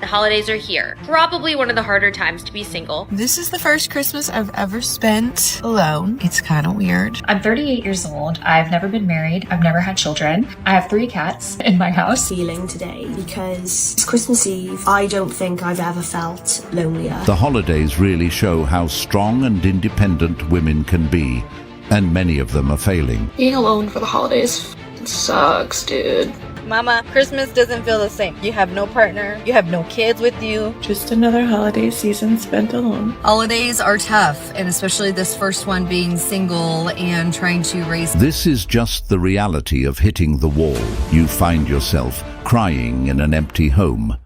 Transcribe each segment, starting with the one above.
The holidays are here. Probably one of the harder times to be single. This is the first Christmas I've ever spent alone. It's kind of weird. I'm 38 years old. I've never been married. I've never had children. I have 3 cats in my house. Feeling today because it's Christmas Eve. I don't think I've ever felt lonelier. The holidays really show how strong and independent women can be, and many of them are failing. Being alone for the holidays sucks, dude. Mama, Christmas doesn't feel the same. You have no partner, you have no kids with you. Just another holiday season spent alone. Holidays are tough, and especially this first one being single and trying to raise. This is just the reality of hitting the wall. You find yourself crying in an empty home.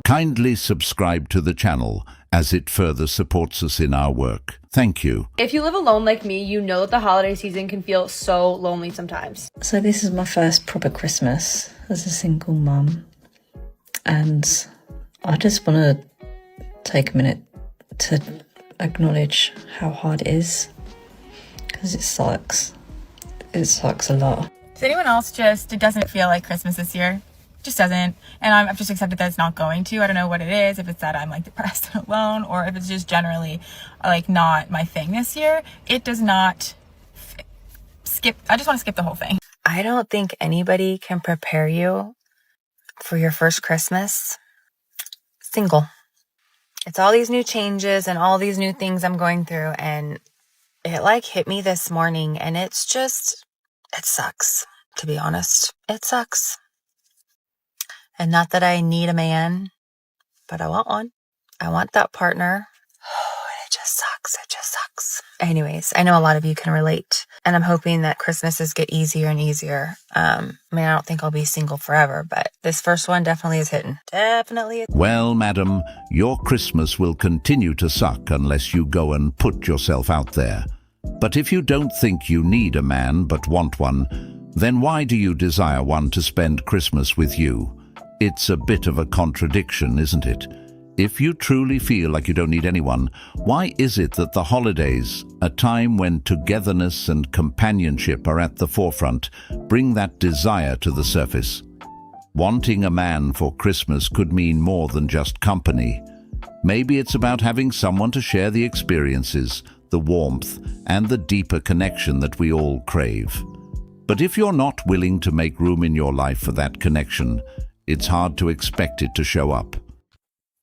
Kindly subscribe to the channel as it further supports us in our work. Thank you. If you live alone like me, you know that the holiday season can feel so lonely sometimes. So this is my first proper Christmas as a single mum, and I just want to take a minute to acknowledge how hard it is, because it sucks. It sucks a lot. Does anyone else it doesn't feel like Christmas this year? Just doesn't, and I've just accepted that it's not going to. I don't know what it is, if it's that I'm like depressed and alone, or if it's just generally like not my thing this year. It does not skip. I just want to skip the whole thing. I don't think anybody can prepare you for your first Christmas single. It's all these new changes and all these new things I'm going through, and it like hit me this morning, and it sucks, to be honest. It sucks. And not that I need a man, but I want one. I want that partner. Oh, and it just sucks. It just sucks. Anyways, I know a lot of you can relate, and I'm hoping that Christmases get easier and easier. I don't think I'll be single forever, but this first one definitely is hitting. Definitely. Well, madam, your Christmas will continue to suck unless you go and put yourself out there. But if you don't think you need a man but want one, then why do you desire one to spend Christmas with you? It's a bit of a contradiction, isn't it? If you truly feel like you don't need anyone, why is it that the holidays, a time when togetherness and companionship are at the forefront, bring that desire to the surface? Wanting a man for Christmas could mean more than just company. Maybe it's about having someone to share the experiences, the warmth, and the deeper connection that we all crave. But if you're not willing to make room in your life for that connection, it's hard to expect it to show up.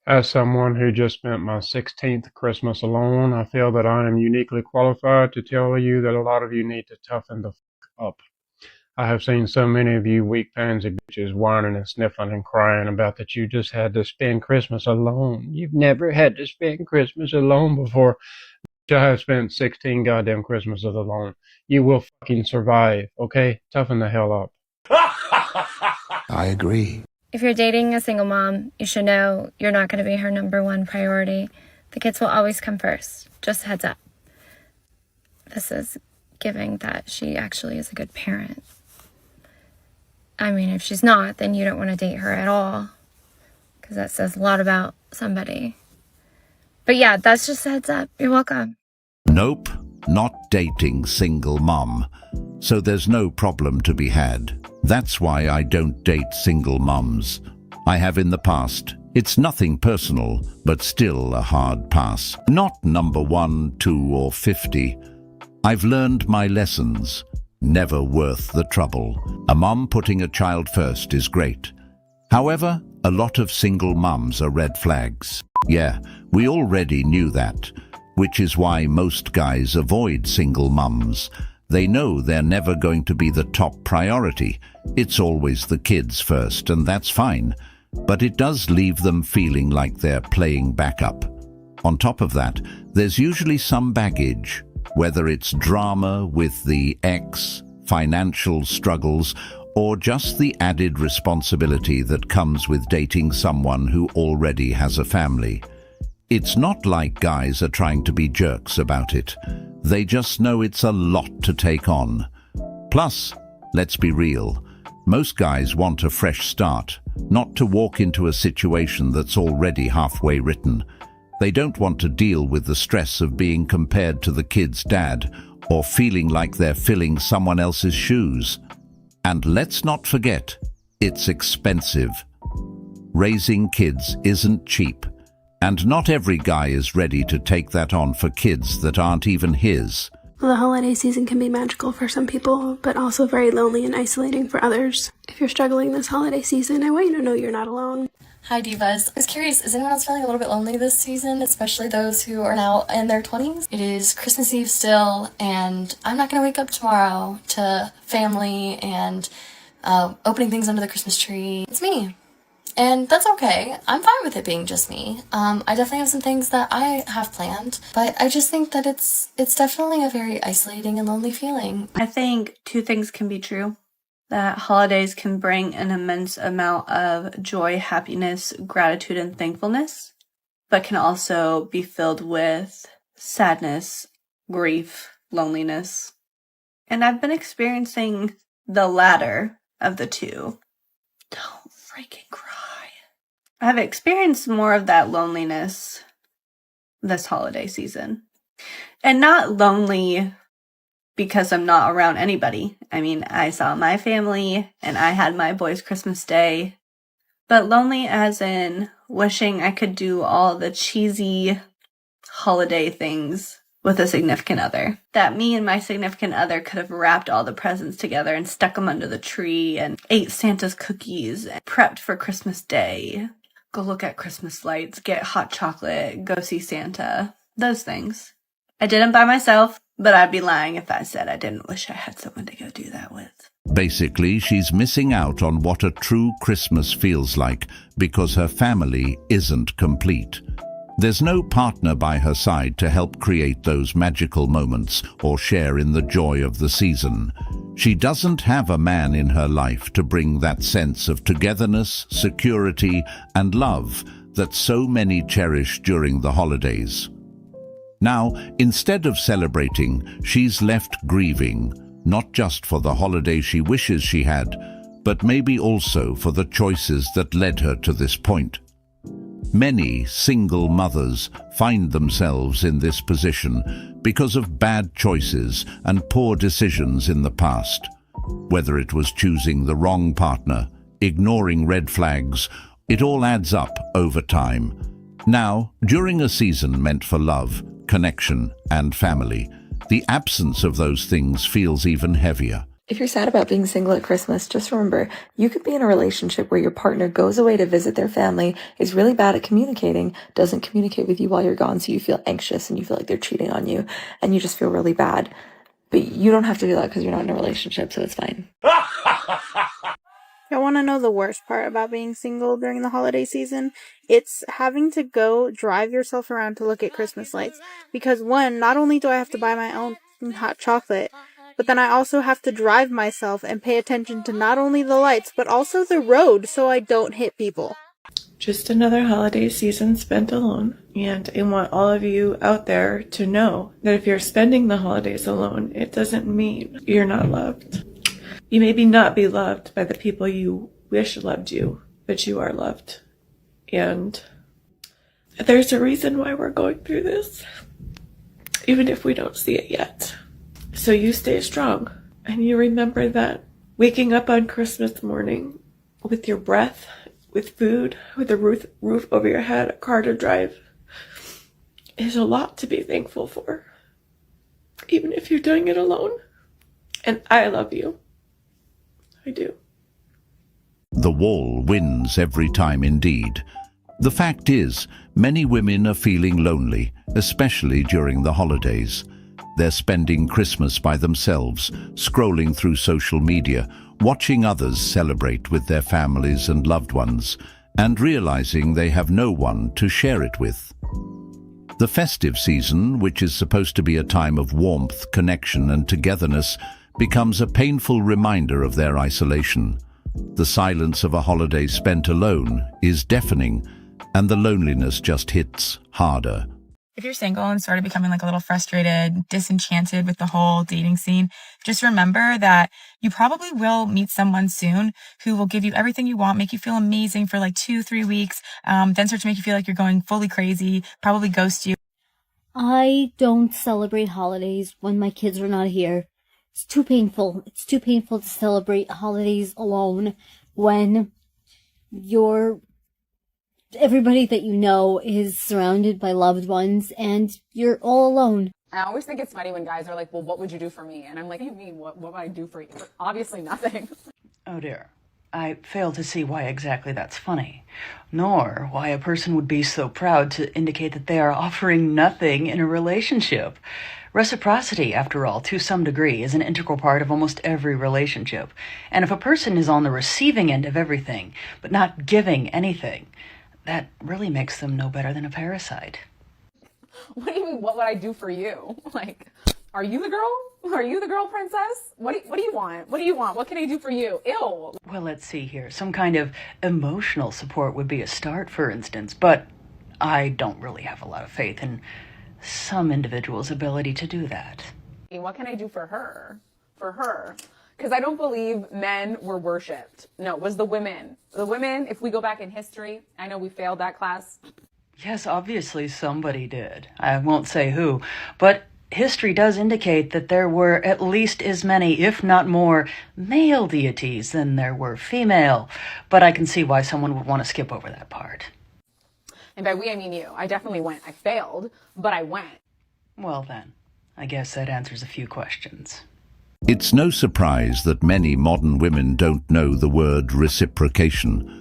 As someone who just spent my 16th Christmas alone, I feel that I am uniquely qualified to tell you that a lot of you need to toughen the up. I have seen so many of you weak pansy bitches whining and sniffling and crying about that you just had to spend Christmas alone. You've never had to spend Christmas alone before. I have spent 16 goddamn Christmases alone. You will fucking survive, okay? Toughen the hell up. I agree. If you're dating a single mom, you should know you're not going to be her #1 priority. The kids will always come first. Just a heads up. This is giving that she actually is a good parent. I mean, if she's not, then you don't want to date her at all, because that says a lot about somebody. But yeah, that's just a heads up. You're welcome. Nope, not dating single mom. So there's no problem to be had. That's why I don't date single mums. I have in the past. It's nothing personal, but still a hard pass. Not number 1, 2, or 50. I've learned my lessons. Never worth the trouble. A mum putting a child first is great. However, a lot of single mums are red flags. Yeah, we already knew that, which is why most guys avoid single mums. They know they're never going to be the top priority. It's always the kids first, and that's fine. But it does leave them feeling like they're playing backup. On top of that, there's usually some baggage, whether it's drama with the ex, financial struggles, or just the added responsibility that comes with dating someone who already has a family. It's not like guys are trying to be jerks about it. They just know it's a lot to take on. Plus, let's be real, most guys want a fresh start, not to walk into a situation that's already halfway written. They don't want to deal with the stress of being compared to the kid's dad or feeling like they're filling someone else's shoes. And let's not forget, it's expensive. Raising kids isn't cheap, and not every guy is ready to take that on for kids that aren't even his. The holiday season can be magical for some people, but also very lonely and isolating for others. If you're struggling this holiday season, I want you to know you're not alone. Hi Divas. I was curious, is anyone else feeling a little bit lonely this season, especially those who are now in their 20s? It is Christmas Eve still, and I'm not going to wake up tomorrow to family and opening things under the Christmas tree. It's me. And that's okay. I'm fine with it being just me. I definitely have some things that I have planned, but I just think that it's definitely a very isolating and lonely feeling. I think two things can be true. That holidays can bring an immense amount of joy, happiness, gratitude, and thankfulness, but can also be filled with sadness, grief, loneliness. And I've been experiencing the latter of the two. Don't freaking cry. I've experienced more of that loneliness this holiday season. And not lonely because I'm not around anybody. I mean, I saw my family and I had my boys' Christmas day. But lonely as in wishing I could do all the cheesy holiday things with a significant other. That me and my significant other could have wrapped all the presents together and stuck them under the tree and ate Santa's cookies and prepped for Christmas Day. Go look at Christmas lights, get hot chocolate, go see Santa. Those things. I didn't by myself, but I'd be lying if I said I didn't wish I had someone to go do that with. Basically, she's missing out on what a true Christmas feels like because her family isn't complete. There's no partner by her side to help create those magical moments or share in the joy of the season. She doesn't have a man in her life to bring that sense of togetherness, security, and love that so many cherish during the holidays. Now, instead of celebrating, she's left grieving, not just for the holiday she wishes she had, but maybe also for the choices that led her to this point. Many single mothers find themselves in this position because of bad choices and poor decisions in the past. Whether it was choosing the wrong partner, ignoring red flags, it all adds up over time. Now, during a season meant for love, connection, and family, the absence of those things feels even heavier. If you're sad about being single at Christmas, just remember, you could be in a relationship where your partner goes away to visit their family, is really bad at communicating, doesn't communicate with you while you're gone, so you feel anxious and you feel like they're cheating on you, and you just feel really bad. But you don't have to do that because you're not in a relationship, so it's fine. I want to know the worst part about being single during the holiday season. It's having to go drive yourself around to look at Christmas lights. Because one, not only do I have to buy my own hot chocolate, but then I also have to drive myself and pay attention to not only the lights, but also the road so I don't hit people. Just another holiday season spent alone, and I want all of you out there to know that if you're spending the holidays alone, it doesn't mean you're not loved. You maybe not be loved by the people you wish loved you, but you are loved. And there's a reason why we're going through this, even if we don't see it yet. So you stay strong, and you remember that waking up on Christmas morning with your breath, with food, with a roof over your head, a car to drive, is a lot to be thankful for, even if you're doing it alone. And I love you. I do. The wall wins every time indeed. The fact is, many women are feeling lonely, especially during the holidays. They're spending Christmas by themselves, scrolling through social media, watching others celebrate with their families and loved ones, and realizing they have no one to share it with. The festive season, which is supposed to be a time of warmth, connection, and togetherness, becomes a painful reminder of their isolation. The silence of a holiday spent alone is deafening, and the loneliness just hits harder. If you're single and sort of becoming like a little frustrated, disenchanted with the whole dating scene, just remember that you probably will meet someone soon who will give you everything you want, make you feel amazing for like 2-3 weeks, then start to make you feel like you're going fully crazy, probably ghost you. I don't celebrate holidays when my kids are not here. It's too painful. It's too painful to celebrate holidays alone when you're Everybody that you know is surrounded by loved ones, and you're all alone. I always think it's funny when guys are like, well, what would you do for me? And I'm like, what do you mean? What would I do for you? Obviously nothing. Oh dear. I fail to see why exactly that's funny, nor why a person would be so proud to indicate that they are offering nothing in a relationship. Reciprocity, after all, to some degree, is an integral part of almost every relationship. And if a person is on the receiving end of everything, but not giving anything, that really makes them no better than a parasite. What do you mean, what would I do for you? Like, are you the girl? Are you the girl princess? What do you want? What do you want? What can I do for you? Ew. Well, let's see here. Some kind of emotional support would be a start, for instance, but I don't really have a lot of faith in some individuals' ability to do that. What can I do for her? For her. Because I don't believe men were worshipped. No, it was the women. The women, if we go back in history, I know we failed that class. Yes, obviously somebody did. I won't say who, but history does indicate that there were at least as many, if not more, male deities than there were female. But I can see why someone would want to skip over that part. And by we, I mean you. I definitely went. I failed, but I went. Well then, I guess that answers a few questions. It's no surprise that many modern women don't know the word reciprocation.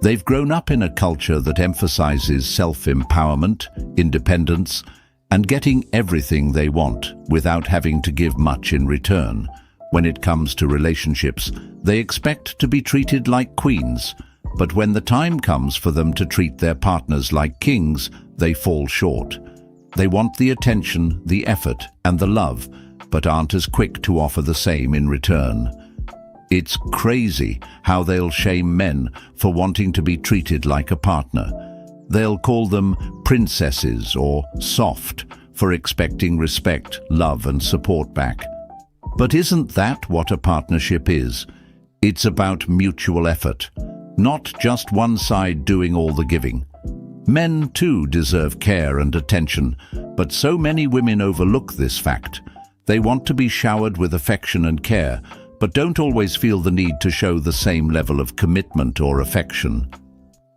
They've grown up in a culture that emphasizes self-empowerment, independence, and getting everything they want without having to give much in return. When it comes to relationships, they expect to be treated like queens, but when the time comes for them to treat their partners like kings, they fall short. They want the attention, the effort, and the love, but aren't as quick to offer the same in return. It's crazy how they'll shame men for wanting to be treated like a partner. They'll call them princesses or soft for expecting respect, love, and support back. But isn't that what a partnership is? It's about mutual effort, not just one side doing all the giving. Men too deserve care and attention, but so many women overlook this fact. They want to be showered with affection and care, but don't always feel the need to show the same level of commitment or affection.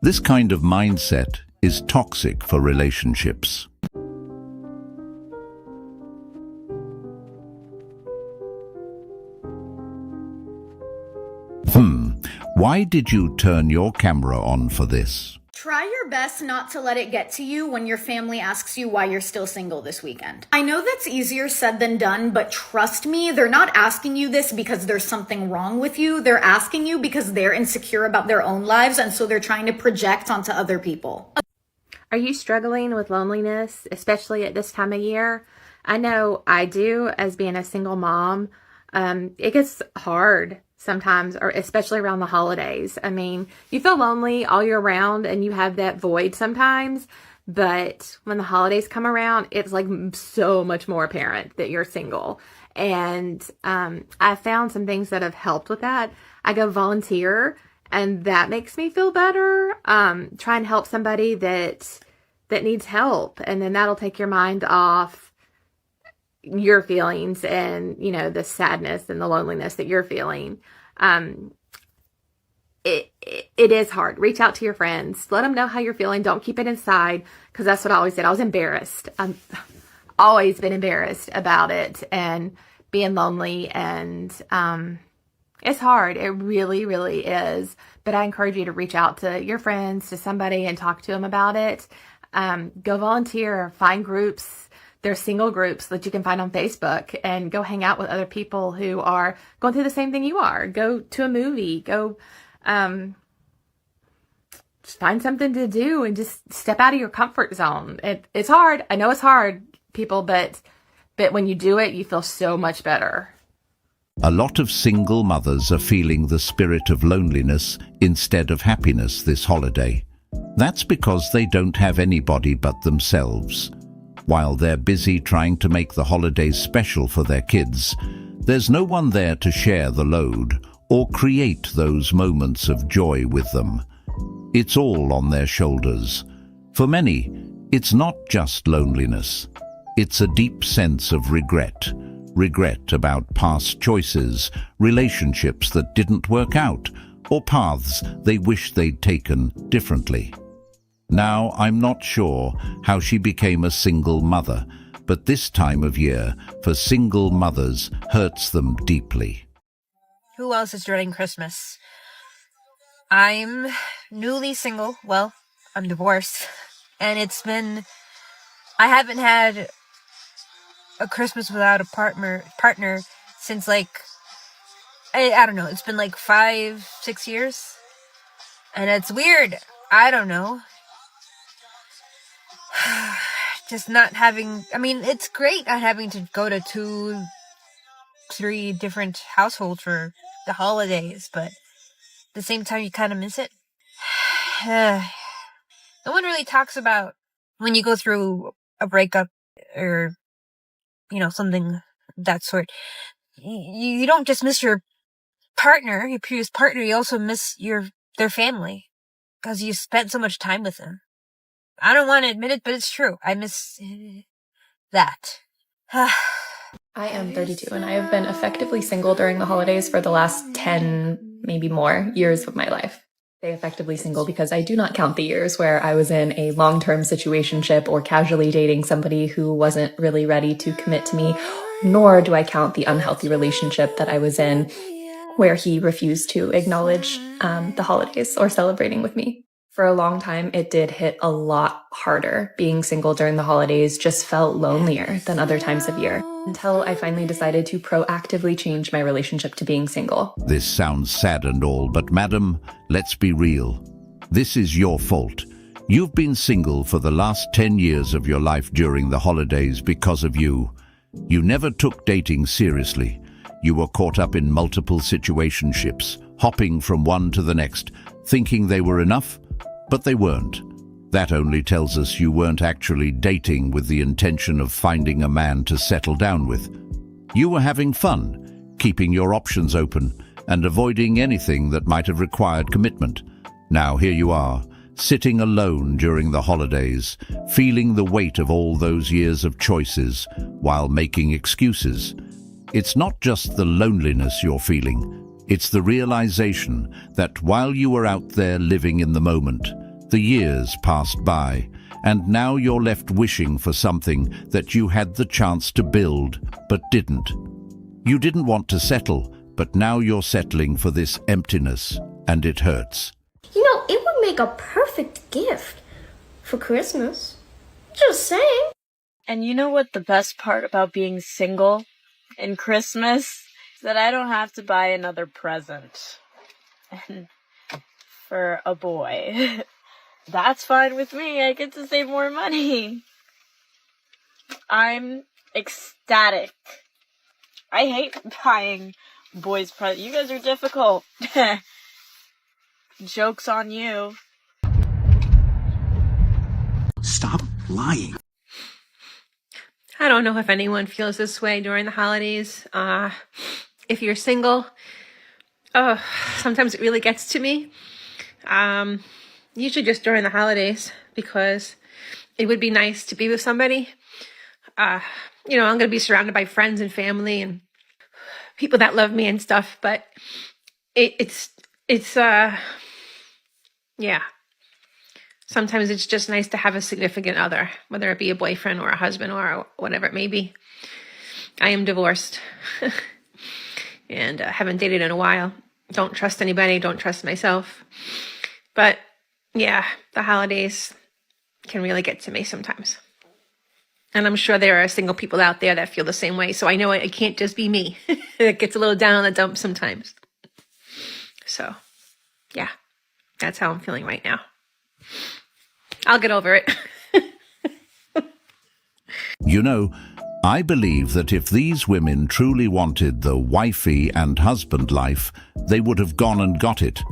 This kind of mindset is toxic for relationships. Why did you turn your camera on for this? Try your best not to let it get to you when your family asks you why you're still single this weekend. I know that's easier said than done, but trust me, they're not asking you this because there's something wrong with you. They're asking you because they're insecure about their own lives, and so they're trying to project onto other people. Are you struggling with loneliness, especially at this time of year? I know I do, as being a single mom. It gets hard sometimes, or especially around the holidays. I mean, you feel lonely all year round and you have that void sometimes, but when the holidays come around, it's like so much more apparent that you're single. And I found some things that have helped with that. I go volunteer, and that makes me feel better. Try and help somebody that needs help, and then that'll take your mind off your feelings and, you know, the sadness and the loneliness that you're feeling. It is hard. Reach out to your friends. Let them know how you're feeling. Don't keep it inside, because that's what I always did. I was embarrassed. I've always been embarrassed about it and being lonely, and it's hard. It really, really is. But I encourage you to reach out to your friends, to somebody, and talk to them about it. Go volunteer, find groups. There's single groups that you can find on Facebook, and go hang out with other people who are going through the same thing you are. Go to a movie, go just find something to do and just step out of your comfort zone. It's hard. I know it's hard, people, but when you do it, you feel so much better. A lot of single mothers are feeling the spirit of loneliness instead of happiness this holiday. That's because they don't have anybody but themselves. While they're busy trying to make the holidays special for their kids, there's no one there to share the load or create those moments of joy with them. It's all on their shoulders. For many, it's not just loneliness. It's a deep sense of regret. Regret about past choices, relationships that didn't work out, or paths they wish they'd taken differently. Now, I'm not sure how she became a single mother, but this time of year, for single mothers, hurts them deeply. Who else is dreading Christmas? I'm newly single. Well, I'm divorced. And I haven't had a Christmas without a partner since I don't know, it's been 5-6 years. And it's weird. I don't know. Just not having, it's great not having to go to 2-3 different households for the holidays, but at the same time you kind of miss it. No one really talks about when you go through a breakup or, something of that sort. You don't just miss your partner, your previous partner, you also miss their family because you spent so much time with them. I don't want to admit it, but it's true. I miss that. I am 32 and I have been effectively single during the holidays for the last 10, maybe more, years of my life. I say effectively single because I do not count the years where I was in a long-term situationship or casually dating somebody who wasn't really ready to commit to me, nor do I count the unhealthy relationship that I was in where he refused to acknowledge the holidays or celebrating with me. For a long time, it did hit a lot harder. Being single during the holidays just felt lonelier than other times of year, until I finally decided to proactively change my relationship to being single. This sounds sad and all, but madam, let's be real. This is your fault. You've been single for the last 10 years of your life during the holidays because of you. You never took dating seriously. You were caught up in multiple situationships, hopping from one to the next, thinking they were enough, but they weren't. That only tells us you weren't actually dating with the intention of finding a man to settle down with. You were having fun, keeping your options open, and avoiding anything that might have required commitment. Now here you are, sitting alone during the holidays, feeling the weight of all those years of choices while making excuses. It's not just the loneliness you're feeling, it's the realization that while you were out there living in the moment, the years passed by, and now you're left wishing for something that you had the chance to build, but didn't. You didn't want to settle, but now you're settling for this emptiness, and it hurts. It would make a perfect gift for Christmas. Just saying. And you know what the best part about being single in Christmas is that I don't have to buy another present for a boy. That's fine with me. I get to save more money. I'm ecstatic. I hate buying boys presents. You guys are difficult. Joke's on you. Stop lying. I don't know if anyone feels this way during the holidays. If you're single, sometimes it really gets to me. Usually just during the holidays, because it would be nice to be with somebody. I'm going to be surrounded by friends and family and people that love me and stuff, but yeah. Sometimes it's just nice to have a significant other, whether it be a boyfriend or a husband or whatever it may be. I am divorced and haven't dated in a while. Don't trust anybody, don't trust myself. But yeah, the holidays can really get to me sometimes. And I'm sure there are single people out there that feel the same way. So I know it can't just be me. It gets a little down on the dump sometimes. So yeah, that's how I'm feeling right now. I'll get over it. I believe that if these women truly wanted the wifey and husband life, they would have gone and got it.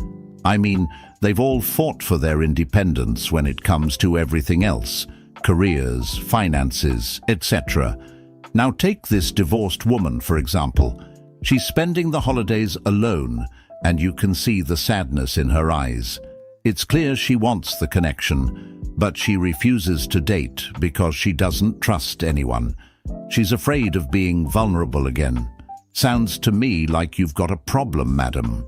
I mean, they've all fought for their independence when it comes to everything else, careers, finances, etc. Now take this divorced woman, for example. She's spending the holidays alone, and you can see the sadness in her eyes. It's clear she wants the connection, but she refuses to date because she doesn't trust anyone. She's afraid of being vulnerable again. Sounds to me like you've got a problem, madam.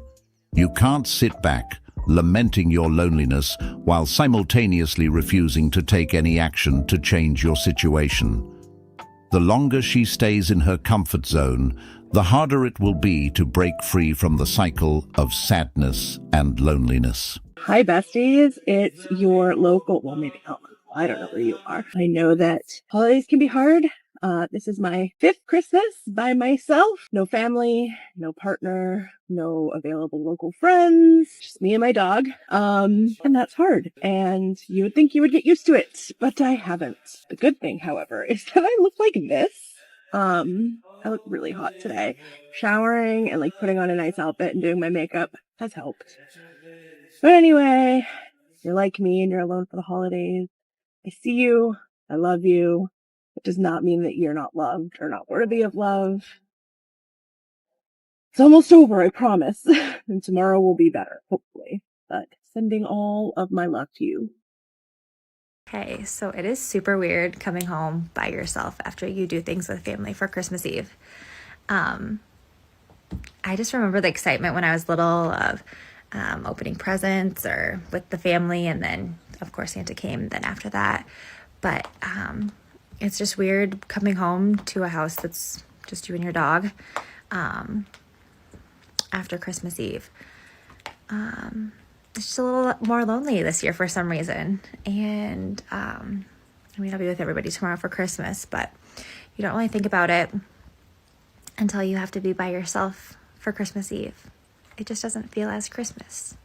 You can't sit back, lamenting your loneliness while simultaneously refusing to take any action to change your situation. The longer she stays in her comfort zone, the harder it will be to break free from the cycle of sadness and loneliness. Hi, besties. It's your local, well, maybe not local. I don't know where you are. I know that holidays can be hard. This is my 5th Christmas by myself. No family, no partner, no available local friends, just me and my dog. And that's hard. And you would think you would get used to it, but I haven't. The good thing, however, is that I look like this. I look really hot today. Showering and putting on a nice outfit and doing my makeup has helped. But anyway, if you're like me and you're alone for the holidays, I see you. I love you. It does not mean that you're not loved or not worthy of love. It's almost over, I promise. And tomorrow will be better, hopefully. But sending all of my love to you. Okay, so it is super weird coming home by yourself after you do things with family for Christmas Eve. I just remember the excitement when I was little of opening presents or with the family, and then of course Santa came then after that. But it's just weird coming home to a house that's just you and your dog after Christmas Eve. It's just a little more lonely this year for some reason. And I mean, I'll be with everybody tomorrow for Christmas, but you don't really think about it until you have to be by yourself for Christmas Eve. It just doesn't feel as Christmas,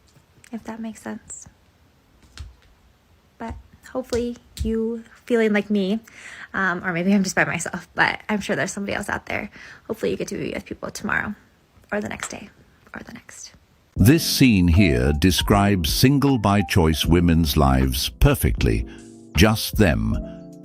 if that makes sense. But hopefully you feeling like me, or maybe I'm just by myself, but I'm sure there's somebody else out there. Hopefully you get to be with people tomorrow or the next day or the next. This scene here describes single by choice women's lives perfectly. Just them,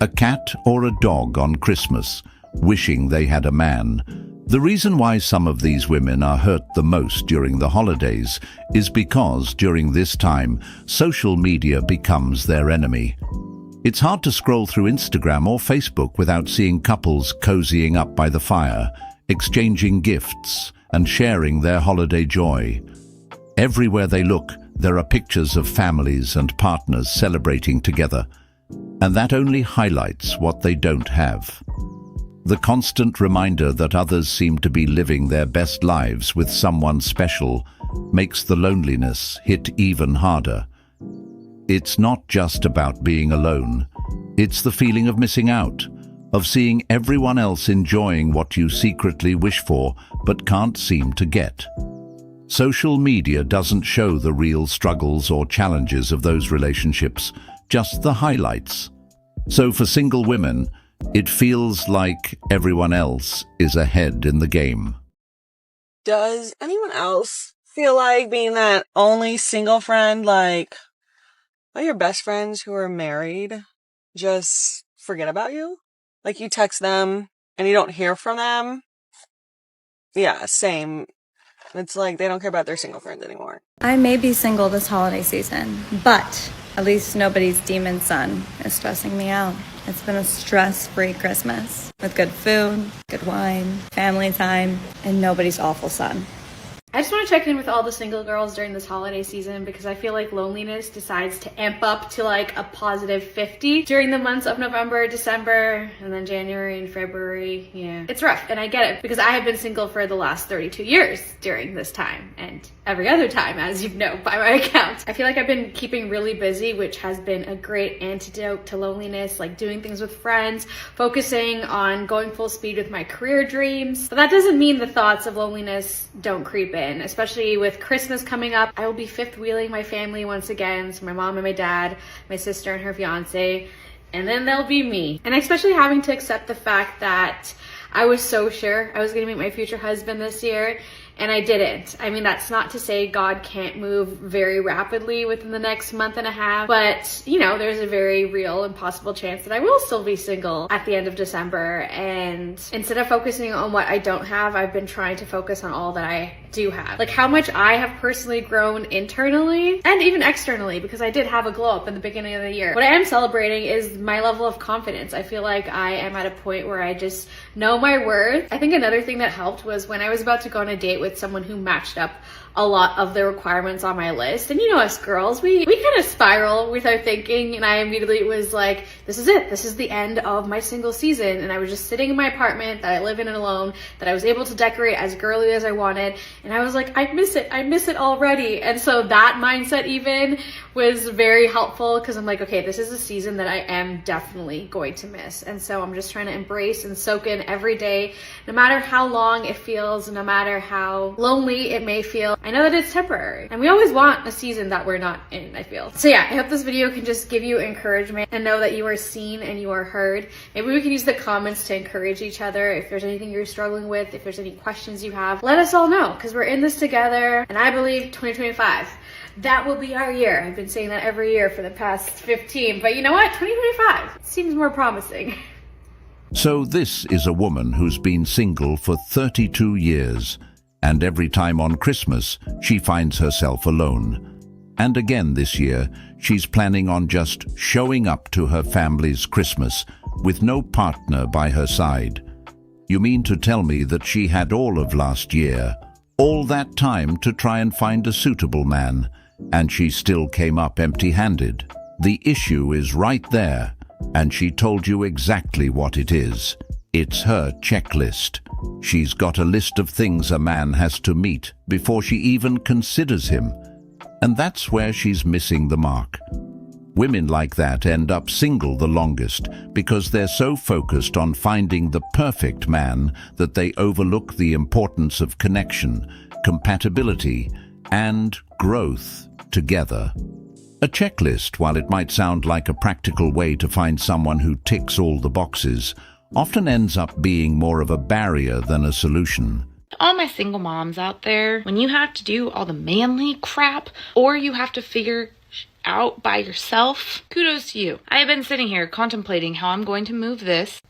a cat or a dog on Christmas, wishing they had a man. The reason why some of these women are hurt the most during the holidays is because during this time, social media becomes their enemy. It's hard to scroll through Instagram or Facebook without seeing couples cozying up by the fire, exchanging gifts, and sharing their holiday joy. Everywhere they look, there are pictures of families and partners celebrating together, and that only highlights what they don't have. The constant reminder that others seem to be living their best lives with someone special makes the loneliness hit even harder. It's not just about being alone. It's the feeling of missing out, of seeing everyone else enjoying what you secretly wish for but can't seem to get. Social media doesn't show the real struggles or challenges of those relationships, just the highlights. So for single women, it feels like everyone else is ahead in the game. Does anyone else feel like being that only single friend, like all your best friends who are married just forget about you? Like you text them and you don't hear from them? Yeah, same. It's like they don't care about their single friends anymore. I may be single this holiday season, but at least nobody's demon son is stressing me out. It's been a stress-free Christmas with good food, good wine, family time, and nobody's awful son. I just want to check in with all the single girls during this holiday season because I feel like loneliness decides to amp up to like a positive 50 during the months of November, December, and then January and February. Yeah, it's rough, and I get it because I have been single for the last 32 years during this time and every other time, as you know by my account. I feel like I've been keeping really busy, which has been a great antidote to loneliness, like doing things with friends, focusing on going full speed with my career dreams. But that doesn't mean the thoughts of loneliness don't creep in, especially with Christmas coming up. I will be fifth wheeling my family once again. So my mom and my dad, my sister and her fiance, and then there'll be me. And especially having to accept the fact that I was so sure I was gonna meet my future husband this year, and I didn't. I mean, that's not to say God can't move very rapidly within the next month and a half, but you know, there's a very real and possible chance that I will still be single at the end of December. And instead of focusing on what I don't have, I've been trying to focus on all that I do have. Like how much I have personally grown internally and even externally, because I did have a glow up in the beginning of the year. What I am celebrating is my level of confidence. I feel like I am at a point where I just know my worth. I think another thing that helped was when I was about to go on a date with someone who matched up a lot of the requirements on my list. And you know us girls, we kind of spiral with our thinking, and I immediately was like, this is it. This is the end of my single season. And I was just sitting in my apartment that I live in alone, that I was able to decorate as girly as I wanted. And I was like, I miss it. I miss it already. And so that mindset even was very helpful, because I'm like, okay, this is a season that I am definitely going to miss. And so I'm just trying to embrace and soak in every day, no matter how long it feels, no matter how lonely it may feel. I know that it's temporary, and we always want a season that we're not in, I feel. So yeah, I hope this video can just give you encouragement and know that you are seen and you are heard. Maybe we can use the comments to encourage each other. If there's anything you're struggling with, if there's any questions you have, let us all know, because we're in this together. And I believe 2025, that will be our year. I've been saying that every year for the past 15, but you know what? 2025 seems more promising. So this is a woman who's been single for 32 years, and every time on Christmas, she finds herself alone. And again this year, she's planning on just showing up to her family's Christmas with no partner by her side. You mean to tell me that she had all of last year, all that time to try and find a suitable man, and she still came up empty-handed? The issue is right there, and she told you exactly what it is. It's her checklist. She's got a list of things a man has to meet before she even considers him. And that's where she's missing the mark. Women like that end up single the longest because they're so focused on finding the perfect man that they overlook the importance of connection, compatibility, and growth together. A checklist, while it might sound like a practical way to find someone who ticks all the boxes, often ends up being more of a barrier than a solution. All my single moms out there, when you have to do all the manly crap, or you have to figure out by yourself, kudos to you. I have been sitting here contemplating how I'm going to move this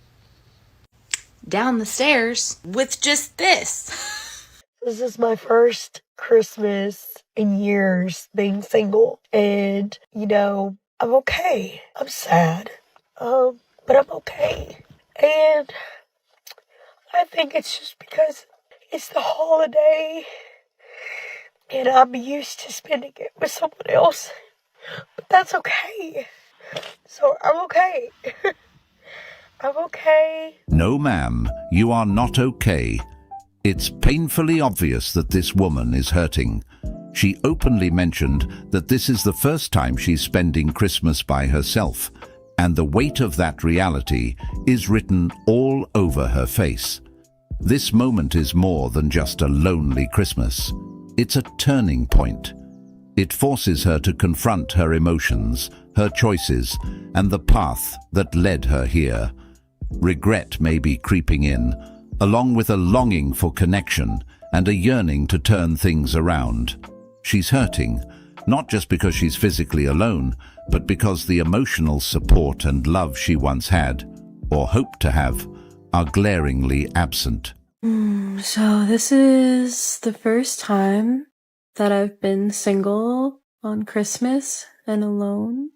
down the stairs with just this. This is my first Christmas in years being single, and you know, I'm okay. I'm sad, but I'm okay. And I think it's just because it's the holiday and I'm used to spending it with someone else, but that's okay. So I'm okay. I'm okay. No, ma'am, you are not okay. It's painfully obvious that this woman is hurting. She openly mentioned that this is the first time she's spending Christmas by herself, and the weight of that reality is written all over her face. This moment is more than just a lonely Christmas. It's a turning point. It forces her to confront her emotions, her choices, and the path that led her here. Regret may be creeping in, along with a longing for connection and a yearning to turn things around. She's hurting, not just because she's physically alone, but because the emotional support and love she once had, or hoped to have, are glaringly absent. So this is the first time that I've been single on Christmas and alone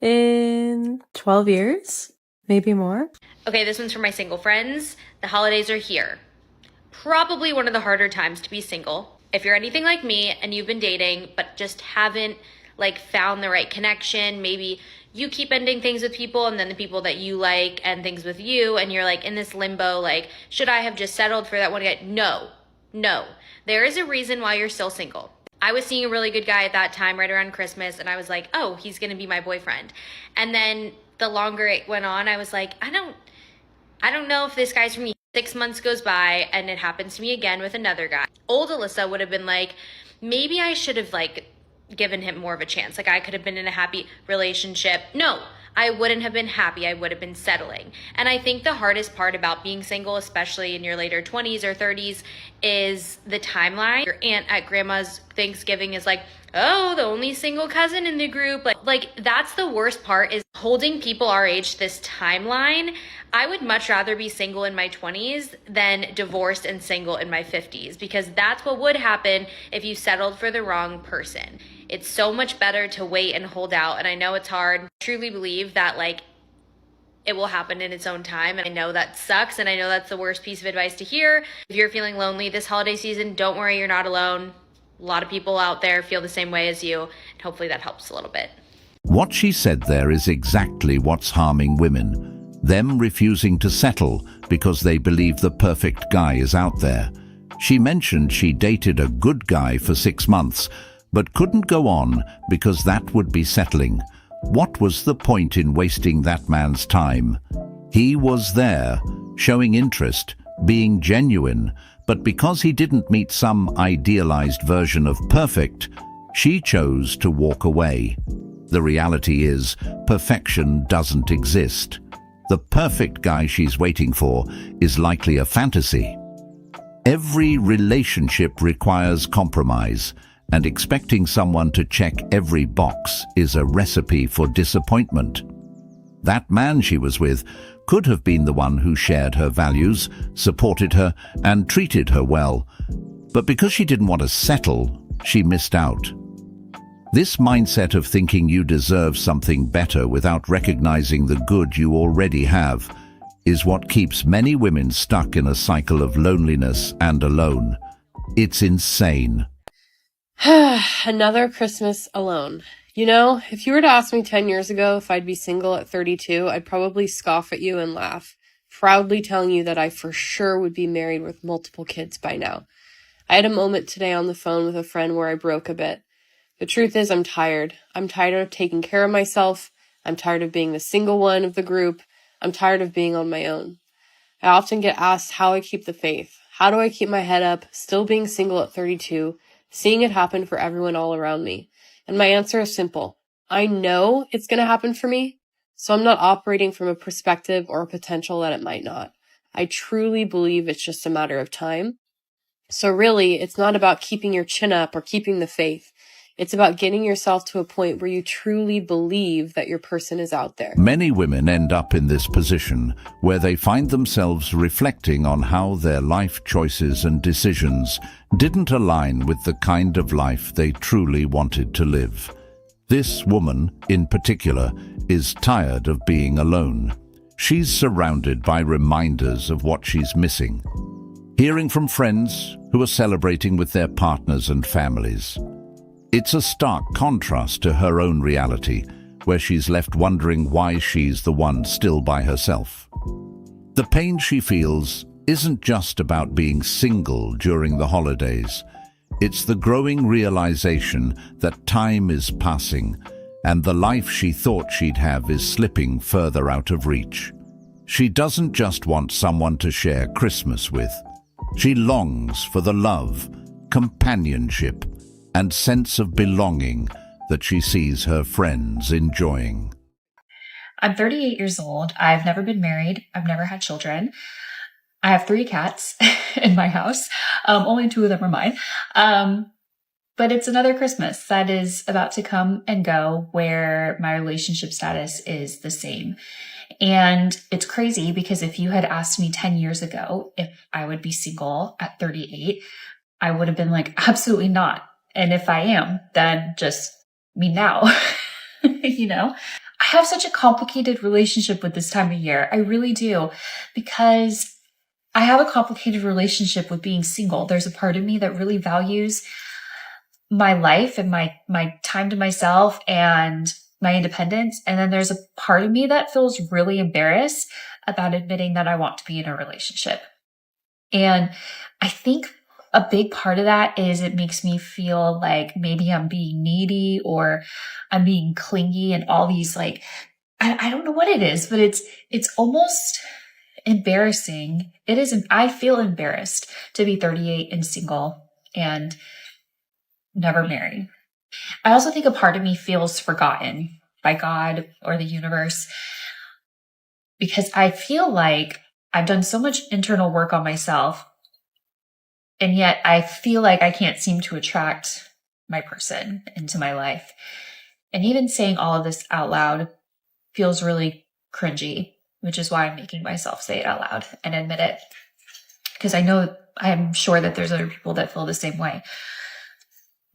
in 12 years, maybe more. Okay, this one's for my single friends. The holidays are here. Probably one of the harder times to be single. If you're anything like me and you've been dating but just haven't found the right connection, maybe you keep ending things with people and then the people that you like end things with you, and you're in this limbo, should I have just settled for that one guy? No. There is a reason why you're still single. I was seeing a really good guy at that time right around Christmas, and I was like, oh, he's gonna be my boyfriend. And then the longer it went on, I was like, I don't know if this guy's for me. 6 months goes by and it happens to me again with another guy. Old Alyssa would have been like, maybe I should have given him more of a chance. I could have been in a happy relationship. No, I wouldn't have been happy. I would have been settling. And I think the hardest part about being single, especially in your later 20s or 30s, is the timeline. Your aunt at grandma's Thanksgiving is like, oh, the only single cousin in the group. That's the worst part, is holding people our age to this timeline. I would much rather be single in my 20s than divorced and single in my 50s, because that's what would happen if you settled for the wrong person. It's so much better to wait and hold out. And I know it's hard. I truly believe that it will happen in its own time. And I know that sucks. And I know that's the worst piece of advice to hear. If you're feeling lonely this holiday season, don't worry, you're not alone. A lot of people out there feel the same way as you, and hopefully that helps a little bit. What she said there is exactly what's harming women. Them refusing to settle because they believe the perfect guy is out there. She mentioned she dated a good guy for 6 months, but couldn't go on because that would be settling. What was the point in wasting that man's time? He was there, showing interest, being genuine, but because he didn't meet some idealized version of perfect, she chose to walk away. The reality is, perfection doesn't exist. The perfect guy she's waiting for is likely a fantasy. Every relationship requires compromise, and expecting someone to check every box is a recipe for disappointment. That man she was with could have been the one who shared her values, supported her, and treated her well. But because she didn't want to settle, she missed out. This mindset of thinking you deserve something better without recognizing the good you already have is what keeps many women stuck in a cycle of loneliness and alone. It's insane. Another Christmas alone. You know, if you were to ask me 10 years ago if I'd be single at 32, I'd probably scoff at you and laugh, proudly telling you that I for sure would be married with multiple kids by now. I had a moment today on the phone with a friend where I broke a bit. The truth is I'm tired. I'm tired of taking care of myself. I'm tired of being the single one of the group. I'm tired of being on my own. I often get asked how I keep the faith. How do I keep my head up, still being single at 32, seeing it happen for everyone all around me? And my answer is simple. I know it's going to happen for me, so I'm not operating from a perspective or a potential that it might not. I truly believe it's just a matter of time. So really, it's not about keeping your chin up or keeping the faith. It's about getting yourself to a point where you truly believe that your person is out there. Many women end up in this position where they find themselves reflecting on how their life choices and decisions didn't align with the kind of life they truly wanted to live. This woman, in particular, is tired of being alone. She's surrounded by reminders of what she's missing. Hearing from friends who are celebrating with their partners and families. It's a stark contrast to her own reality, where she's left wondering why she's the one still by herself. The pain she feels isn't just about being single during the holidays. It's the growing realization that time is passing and the life she thought she'd have is slipping further out of reach. She doesn't just want someone to share Christmas with. She longs for the love, companionship, and sense of belonging that she sees her friends enjoying. I'm 38 years old. I've never been married. I've never had children. I have 3 cats in my house. Only 2 of them are mine. But it's another Christmas that is about to come and go where my relationship status is the same. And it's crazy because if you had asked me 10 years ago if I would be single at 38, I would have been like, absolutely not. And if I am, then just me now, you know? I have such a complicated relationship with this time of year. I really do, because I have a complicated relationship with being single. There's a part of me that really values my life and my time to myself and my independence. And then there's a part of me that feels really embarrassed about admitting that I want to be in a relationship. And I think a big part of that is it makes me feel like maybe I'm being needy or I'm being clingy and all these like, I don't know what it is, but it's almost embarrassing. I feel embarrassed to be 38 and single and never married. I also think a part of me feels forgotten by God or the universe because I feel like I've done so much internal work on myself, and yet I feel like I can't seem to attract my person into my life. And even saying all of this out loud feels really cringy, which is why I'm making myself say it out loud and admit it. Because I'm sure that there's other people that feel the same way.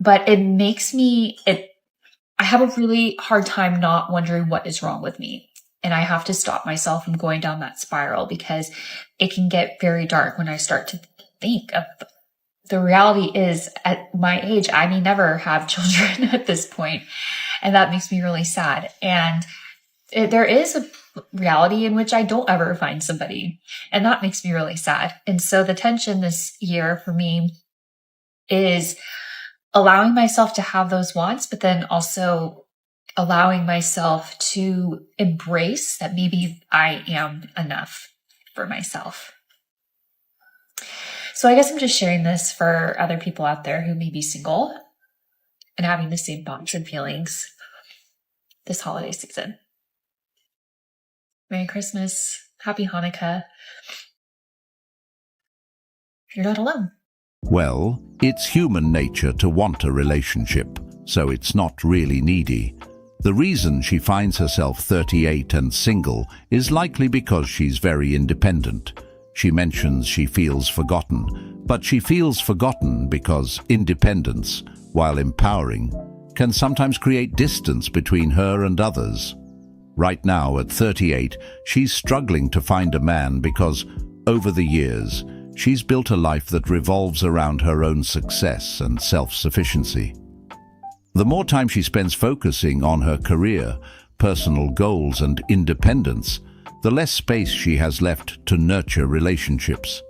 But it makes me, I have a really hard time not wondering what is wrong with me. And I have to stop myself from going down that spiral because it can get very dark when I start to think of the reality is, at my age, I may never have children at this point, and that makes me really sad. And there is a reality in which I don't ever find somebody, and that makes me really sad. And so the tension this year for me is allowing myself to have those wants, but then also allowing myself to embrace that maybe I am enough for myself. So I guess I'm just sharing this for other people out there who may be single and having the same thoughts and feelings this holiday season. Merry Christmas. Happy Hanukkah. You're not alone. Well, it's human nature to want a relationship, so it's not really needy. The reason she finds herself 38 and single is likely because she's very independent. She mentions she feels forgotten, but she feels forgotten because independence, while empowering, can sometimes create distance between her and others. Right now, at 38, she's struggling to find a man because, over the years, she's built a life that revolves around her own success and self-sufficiency. The more time she spends focusing on her career, personal goals and independence, the less space she has left to nurture relationships.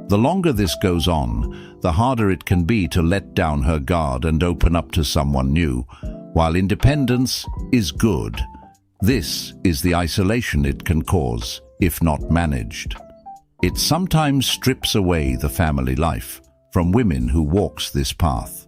The longer this goes on, the harder it can be to let down her guard and open up to someone new. While independence is good, this is the isolation it can cause, if not managed. It sometimes strips away the family life from women who walks this path.